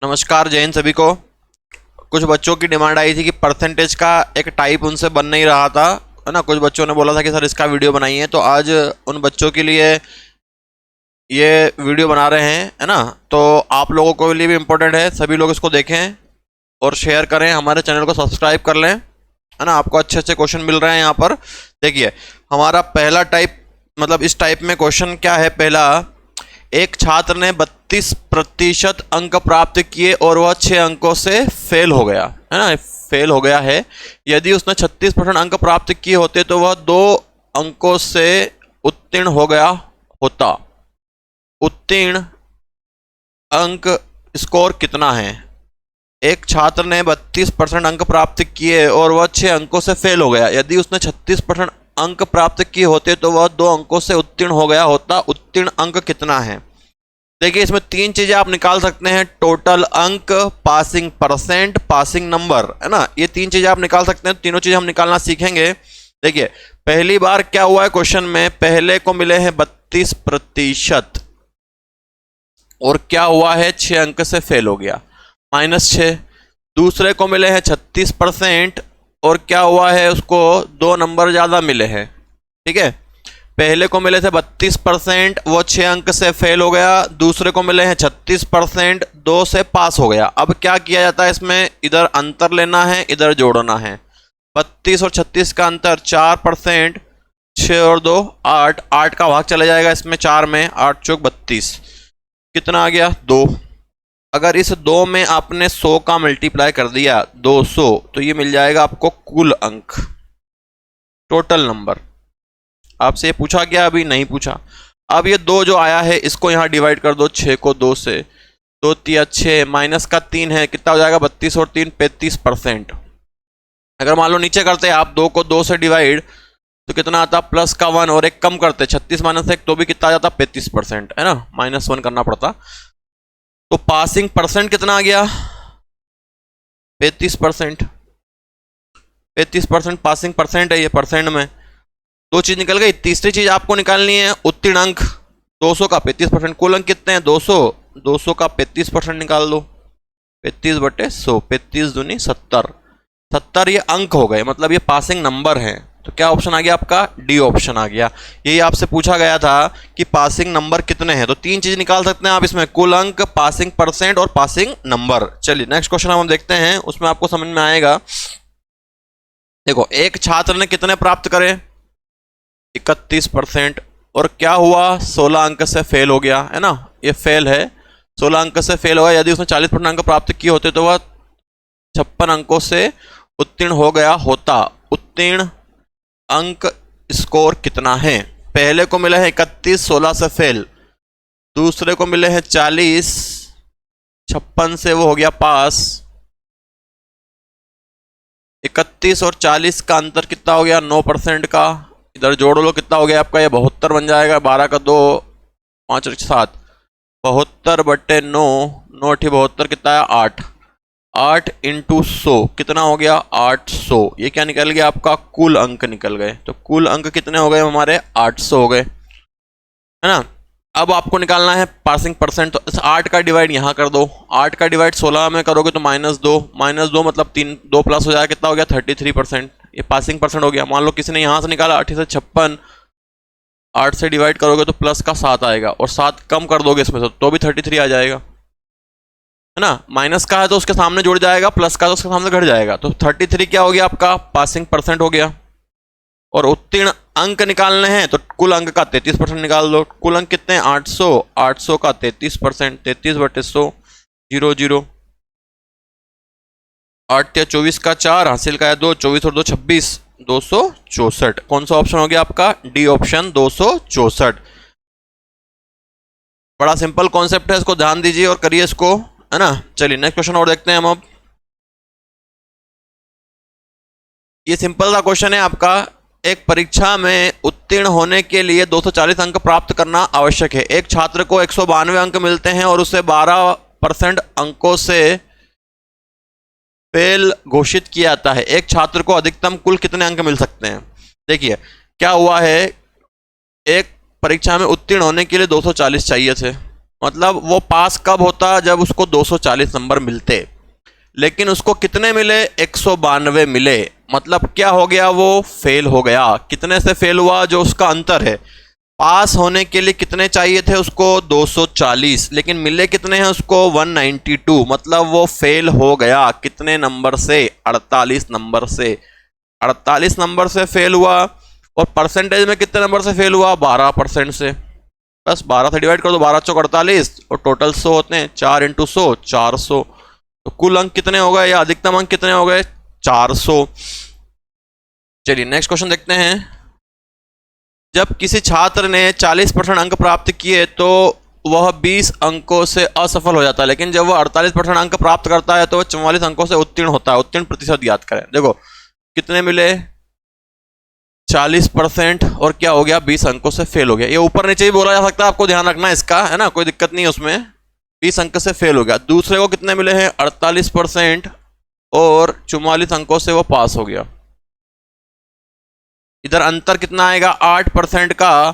नमस्कार, जय हिंद सभी को। कुछ बच्चों की डिमांड आई थी कि परसेंटेज का एक टाइप उनसे बन नहीं रहा था, है ना। कुछ बच्चों ने बोला था कि सर इसका वीडियो बनाइए, तो आज उन बच्चों के लिए ये वीडियो बना रहे हैं, है ना। तो आप लोगों के लिए भी इम्पोर्टेंट है, सभी लोग इसको देखें और शेयर करें, हमारे चैनल को सब्सक्राइब कर लें, है ना। आपको अच्छे अच्छे क्वेश्चन मिल रहे हैं यहाँ पर। देखिए, हमारा पहला टाइप, मतलब इस टाइप में क्वेश्चन क्या है। पहला, एक छात्र ने 32% अंक प्राप्त किए और वह 6 अंकों से फेल हो गया, है ना। फेल हो गया है। यदि उसने 36% अंक प्राप्त किए होते तो वह 2 अंकों से उत्तीर्ण हो गया होता। उत्तीर्ण अंक स्कोर कितना है। एक छात्र ने 32% अंक प्राप्त किए और वह 6 अंकों से फेल हो गया। यदि उसने 36% अंक प्राप्त किए होते तो वह 2 अंकों से उत्तीर्ण हो गया होता। उत्तीर्ण अंक कितना है। देखिए, इसमें 3 चीजें आप निकाल सकते हैं। टोटल अंक, पासिंग परसेंट, पासिंग नंबर, है ना। ये 3 चीजें आप निकाल सकते हैं। तीनों चीजें हम निकालना सीखेंगे। देखिए, पहली बार क्या हुआ है क्वेश्चन में, पहले को मिले हैं 32% और क्या हुआ है, 6 अंक से फेल हो गया, -6। दूसरे को मिले हैं 36% और क्या हुआ है, उसको 2 नंबर ज्यादा मिले हैं। ठीक है, पहले को मिले थे 32%, वो 6 अंक से फेल हो गया। दूसरे को मिले हैं 36%, 2 से पास हो गया। अब क्या किया जाता है इसमें, इधर अंतर लेना है, इधर जोड़ना है। 32 और 36 का अंतर 4%, 6 और 2 8, 8 का भाग चला जाएगा इसमें 4 में, 8 चौक 32, कितना आ गया 2। अगर इस 2 में आपने 100 का मल्टीप्लाई कर दिया 200, तो ये मिल जाएगा आपको कुल अंक, टोटल नंबर। आपसे ये पूछा गया, अभी नहीं पूछा। अब ये 2 जो आया है इसको यहां डिवाइड कर दो, 6 को 2 से, 2 3 6, माइनस का 3 है, कितना हो जाएगा 32 और 3 35%। अगर मान लो नीचे करते हैं आप 2 को 2 से डिवाइड, तो कितना आता, प्लस का 1 और एक कम करते 36 माइनस 1, तो भी कितना आ जाता 35%, है ना। -1 करना पड़ता। तो पासिंग परसेंट कितना आ गया, 35%। 35% पासिंग परसेंट है, ये परसेंट में 2 चीज निकल गई। तीसरी चीज आपको निकालनी है उत्तीर्ण अंक। 200 का 35%, कुल अंक कितने हैं 200, 200 का 35% निकाल दो, 35/100, 35 दूनी 70, 70 ये अंक हो गए, मतलब ये पासिंग नंबर है। तो क्या ऑप्शन आ गया आपका, डी ऑप्शन आ गया। यही आपसे पूछा गया था कि पासिंग नंबर कितने हैं, तो 3 चीज निकाल सकते हैं आप इसमें, कुल अंक, पासिंग परसेंट और पासिंग नंबर। चलिए नेक्स्ट क्वेश्चन हम देखते हैं, उसमें आपको समझ में आएगा। देखो, एक छात्र ने कितने प्राप्त करे, 31%, और क्या हुआ 16 अंक से फेल हो गया, है ना। ये फेल है, 16 अंक से फेल हो गया। यदि उसने 40% अंक प्राप्त किए होते तो वह 56 अंकों से उत्तीर्ण हो गया होता। उत्तीर्ण अंक स्कोर कितना है। पहले को मिला है 31, 16 से फेल। दूसरे को मिले हैं 40, 56 से वो हो गया पास। 31 और 40 का अंतर कितना हो गया, 9% का। इधर जोड़ लो, कितना हो गया आपका, ये 72 बन जाएगा। 12 का 2, 5 और 7, 72/9, 9 72, कितना है 8, 8 इंटू 100, कितना हो गया 800। ये क्या निकल गया आपका, कुल अंक निकल गए। तो कुल अंक कितने हो गए हमारे, 800 हो गए, है ना। अब आपको निकालना है पासिंग परसेंट। तो इस 8 का डिवाइड यहाँ कर दो, 8 का डिवाइड 16 में करोगे तो -2 मतलब 3, 2 प्लस हो जाएगा, कितना हो गया 33%। ये पासिंग परसेंट हो गया। मान लो किसी ने यहाँ से निकाला 8 से 56, 8 से डिवाइड करोगे तो प्लस का 7 आएगा, और 7 कम कर दोगे इसमें से तो भी 33 आ जाएगा, है ना। माइनस का है तो उसके सामने जुड़ जाएगा, प्लस का तो उसके सामने घट जाएगा। तो 33 क्या हो गया आपका, पासिंग परसेंट हो गया। और उत्तीर्ण अंक निकालने हैं तो कुल अंक का 33% निकाल दो। कुल अंक कितने हैं 800, 800 का 33%, 33/100, 0 0, 8 या 24 का 4, हासिल का है 2, 24 और 2 26, 264। कौन सा ऑप्शन हो गया आपका, डी ऑप्शन 264। बड़ा सिंपल कॉन्सेप्ट है, इसको ध्यान दीजिए और करिए इसको, है ना। चलिए नेक्स्ट क्वेश्चन और देखते हैं हम। अब ये सिंपल सा क्वेश्चन है आपका। एक परीक्षा में उत्तीर्ण होने के लिए 240 अंक प्राप्त करना आवश्यक है। एक छात्र को 192 अंक मिलते हैं और उसे 12% अंकों से फेल घोषित किया जाता है। एक छात्र को अधिकतम कुल कितने अंक मिल सकते हैं। देखिए क्या हुआ है, एक परीक्षा में उत्तीर्ण होने के लिए 240 चाहिए थे, मतलब वो पास कब होता, जब उसको 240 नंबर मिलते, लेकिन उसको कितने मिले, 192 मिले। मतलब क्या हो गया, वो फेल हो गया। कितने से फेल हुआ, जो उसका अंतर है, पास होने के लिए कितने चाहिए थे उसको, 240, लेकिन मिले कितने हैं उसको, 192। मतलब वो फेल हो गया। कितने नंबर से, 48 नंबर से। 48 नंबर से फेल हुआ। और परसेंटेज में कितने नंबर से फेल हुआ, 12% से। बस 12 से डिवाइड कर दो, 12 चौक 48, और टोटल 100 होते हैं, 4 इंटू 100, 400। तो कुल अंक कितने हो गए, या अधिकतम अंक कितने हो गए, 400। चलिए नेक्स्ट क्वेश्चन देखते हैं। जब किसी छात्र ने 40% अंक प्राप्त किए तो वह 20 अंकों से असफल हो जाता है, लेकिन जब वह 48% अंक प्राप्त करता है तो वह 44 अंकों से उत्तीर्ण होता है। उत्तीर्ण प्रतिशत ज्ञात करें। देखो कितने मिले, 40%, और क्या हो गया, 20 अंकों से फेल हो गया। ये ऊपर नीचे भी बोला जा सकता है, आपको ध्यान रखना है इसका, है ना, कोई दिक्कत नहीं है उसमें। 20 अंक से फेल हो गया। दूसरे को कितने मिले हैं, 48%, और 44 अंकों से वो पास हो गया। इधर अंतर कितना आएगा, 8% का।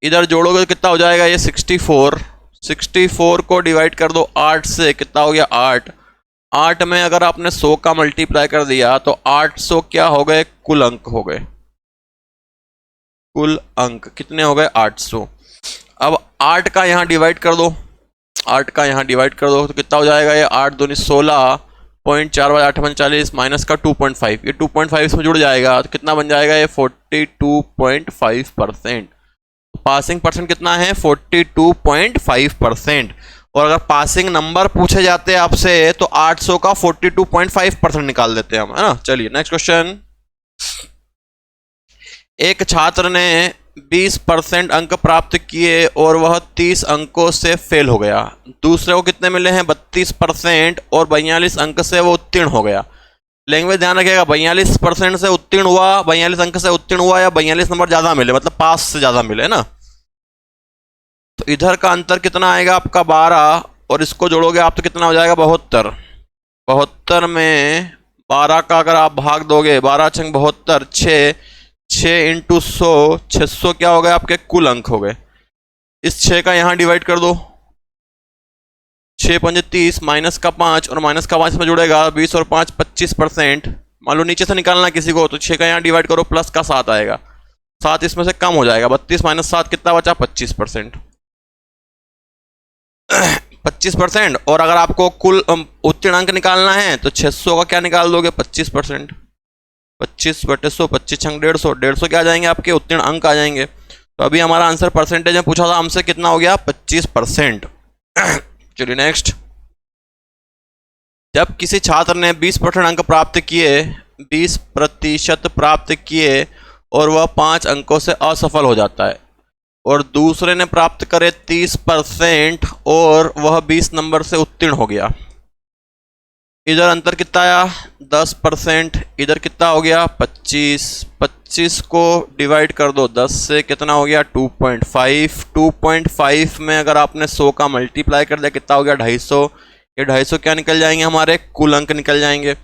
इधर जोड़ोगे तो कितना हो जाएगा, ये 64। 64 को डिवाइड कर दो 8 से, कितना हो गया, 8। 8 में अगर आपने 100 का मल्टीप्लाई कर दिया तो 800 क्या हो गए, कुल अंक हो गए। कुल अंक कितने हो गए, 800। अब 8 का यहाँ डिवाइड कर दो, 8 का यहाँ डिवाइड कर दो तो कितना हो जाएगा, ये 8 दूनी 16, 0.4/8 माइनस का 2.5, ये 2.5 इसमें जुड़ जाएगा तो कितना बन जाएगा, ये 42.5%। पासिंग परसेंट कितना है, 42.5%। और अगर पासिंग नंबर पूछे जाते हैं आपसे तो 800 का 42.5% निकाल देते हैं हम, है ना। चलिए नेक्स्ट क्वेश्चन। एक छात्र ने 20% अंक प्राप्त किए और वह 30 अंकों से फेल हो गया। दूसरे को कितने मिले हैं, 32%, और 42 अंक से वो उत्तीर्ण हो गया। लैंग्वेज ध्यान रखिएगा, 42% से उत्तीर्ण हुआ, 42 अंक से उत्तीर्ण हुआ, या 42 नंबर ज्यादा मिले, मतलब पास से ज्यादा मिले ना। तो इधर का अंतर कितना आएगा आपका, 12, और इसको जोड़ोगे आप तो कितना हो जाएगा, 72। 72 में 12 का अगर आप भाग दोगे, 12 छंग 72, 6 इंटू 100, 600 क्या हो गए आपके, कुल अंक हो गए। इस 6 का यहां डिवाइड कर दो, 6 पंजे 30, माइनस का 5, और माइनस का 5 में जुड़ेगा, 20 और 5 25%। मान लो नीचे से निकालना किसी को, तो 6 का यहाँ डिवाइड करो, प्लस का 7 आएगा, 7 इसमें से कम हो जाएगा, 32 माइनस 7 कितना बचा, 25%। 25%। और अगर आपको कुल उत्तीर्ण अंक निकालना है तो 600 का क्या निकाल दोगे, 25%। 25/100, 25 छंग 150, 150 क्या आ जाएंगे आपके, उत्तीर्ण अंक आ जाएंगे। तो अभी हमारा आंसर परसेंटेज में पूछा था हमसे, कितना हो गया, 25%। चलिए नेक्स्ट। जब किसी छात्र ने 20% अंक प्राप्त किए, 20% प्राप्त किए, और वह 5 अंकों से असफल हो जाता है, और दूसरे ने प्राप्त करे 30% और वह 20 नंबर से उत्तीर्ण हो गया। इधर अंतर कितना आया, 10%। इधर कितना हो गया, 25। 25 को डिवाइड कर दो 10 से, कितना हो गया, 2.5। 2.5 में अगर आपने 100 का मल्टीप्लाई कर दिया कितना हो गया, 250। ये 250 क्या निकल जाएंगे, हमारे कुल अंक निकल जाएंगे।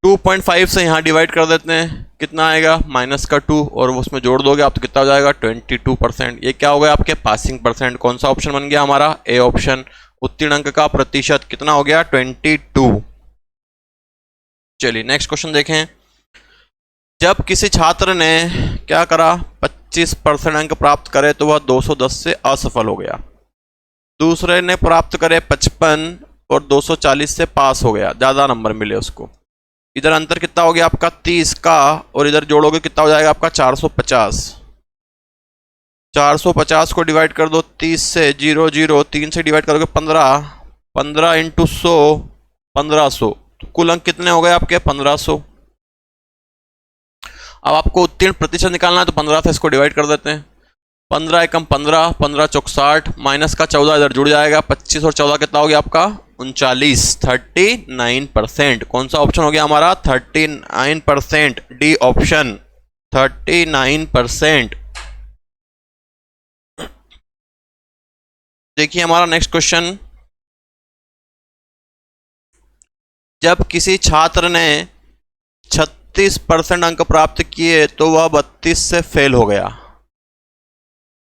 2.5 से यहाँ डिवाइड कर देते हैं, कितना आएगा, माइनस का 2, और उसमें जोड़ दोगे आप तो कितना हो जाएगा, 22%। ये क्या हो गया आपके, पासिंग परसेंट। कौन सा ऑप्शन बन गया हमारा, ए ऑप्शन। उत्तीर्ण अंक का प्रतिशत कितना हो गया, 22। चलिए नेक्स्ट क्वेश्चन देखें। जब किसी छात्र ने क्या करा, 25% अंक प्राप्त करे तो वह 210 से असफल हो गया। दूसरे ने प्राप्त करे 55 और 240 से पास हो गया, ज्यादा नंबर मिले उसको। इधर अंतर कितना हो गया आपका, 30 का, और इधर जोड़ोगे कितना हो जाएगा आपका, 450। 450 को डिवाइड कर दो 30 से, 0 0, 3 से डिवाइड करोगे 15, 15 इंटू 100, 1500। तो कुल अंक कितने हो गए आपके, 1500। अब आपको उत्तीर्ण प्रतिशत निकालना है तो 15 से इसको डिवाइड कर देते हैं। 15 एकम 15, 15 चौक 60, माइनस का 14 इधर जुड़ जाएगा, 25 और 14 कितना हो गया आपका, 39, 39%। कौन सा ऑप्शन हो गया हमारा, 39%, डी ऑप्शन, 39%। देखिए हमारा नेक्स्ट क्वेश्चन। जब किसी छात्र ने 36% अंक प्राप्त किए तो वह 32 से फेल हो गया।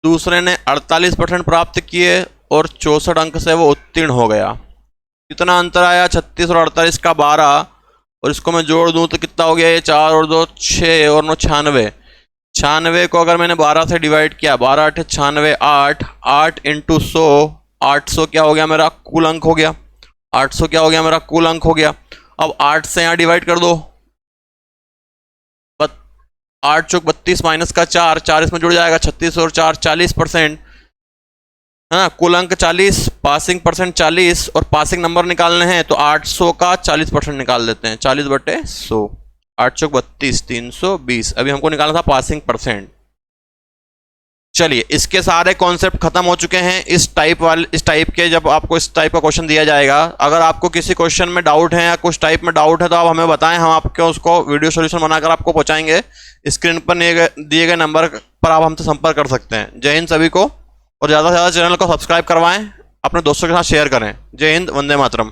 दूसरे ने 48% प्राप्त किए और 64 अंक से वो उत्तीर्ण हो गया। कितना अंतर आया? 36 और 48 का 12, और इसको मैं जोड़ दूं तो कितना हो गया? ये 4 और 2 6 और 9 96। 96 को अगर मैंने 12 से डिवाइड किया, 12 8 96, 8 8 इंटू 100, 800 क्या हो गया मेरा? कुल अंक हो गया। 800 क्या हो गया मेरा? कुल अंक हो गया। अब 8 से यहाँ डिवाइड कर दो, 8 चौक 32 माइनस का 4, 4 इसमें जुड़ जाएगा, 36 और 4 40%, हाँ कुल अंक 40, पासिंग परसेंट 40, और पासिंग नंबर निकालने हैं तो 800 का 40% निकाल देते हैं, 40/100, 8 चौक 32, 320। अभी हमको निकालना था पासिंग परसेंट। चलिए, इसके सारे कॉन्सेप्ट खत्म हो चुके हैं। इस टाइप के जब आपको इस टाइप का क्वेश्चन दिया जाएगा, अगर आपको किसी क्वेश्चन में डाउट है या कुछ टाइप में डाउट है तो आप हमें बताएं, हम आपको उसको वीडियो सोल्यूशन बनाकर आपको पहुंचाएंगे। स्क्रीन पर दिए गए नंबर पर आप हमसे संपर्क कर सकते हैं। जय हिंद सभी को, और ज़्यादा से ज़्यादा चैनल को सब्सक्राइब करवाएं, अपने दोस्तों के साथ शेयर करें। जय हिंद, वंदे मातरम।